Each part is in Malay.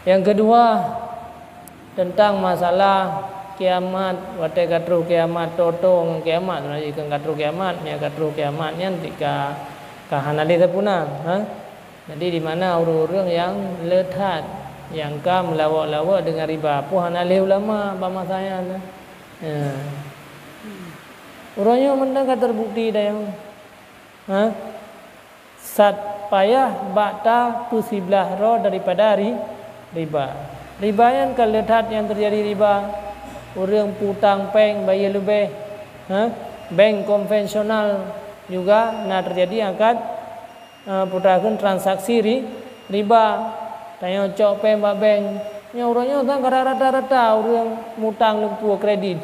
Yang kedua tentang masalah kiamat, wate katru kiamat toto ngan kiamat, lagi kan katru kiamat, nya katru kiamat nya tika kahanali tapuna, ha? Jadi di mana orang-orang yang lethat, yang ka melawak-lawak dengan riba, puhanali ulama ba masanya. Ya. Orangnya mendengar terbukti dah yang, ha? Sat payah bakta pusiblah roh daripada riba. Riba yang kelethat yang terjadi riba, orang putang peng bayar lebih, ha? Bank konvensional juga nak terjadi angkat putakan transaksi riba. Tanya cok peng ba bank, nya orangnya tak rata-rata orang mutang lempu kredit.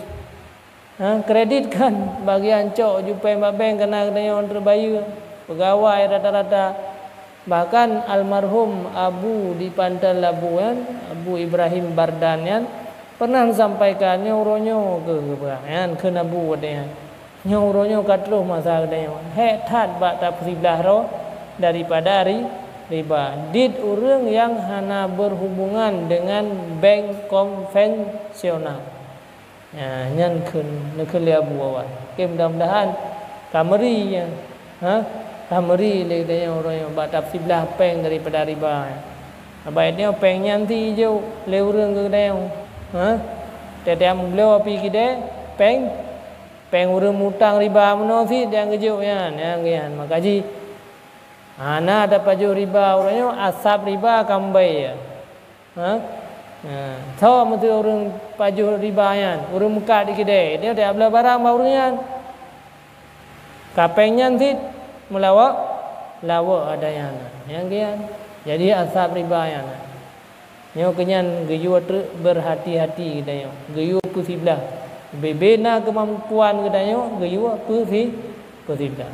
Ha? Kredit kan bagian cok ju peng ba bank kena tanya orang terbayar. Pegawai rata-rata, bahkan almarhum Abu di Pantai Labuan, Abu Ibrahim Bardanian pernah sampaikannya uronyo ke Nabu dia, nyuronyo katluh masa dia, hethat bak tapsiblah roh daripada riba. Dit orang yang hana berhubungan dengan bank konvensional. Ya, nyan kun Abu awal. Mudah-mudahan kameri ya, ha? Kameri le dia orang yang bak tapsiblah peng daripada riba. Abaitnya peng nyanti je le urang ke dia. Ha? Tetiam beliau pi kide peng urang mutang riba meno si dia kejuk yan, yang gian makaji. Ana ada paju riba orangnya asap riba kambai ya. Ha? Tahu mesti orang paju riba yan, urang muka di kide, dia tak bela barang ba urang kapeng nyanti melawak ada yang gian. Jadi asap riba yan. Nyo kenyan geyu berhati-hati kita yo. Geyu pusiblah. Bebena kemampuan kita yo geyu pusiblah.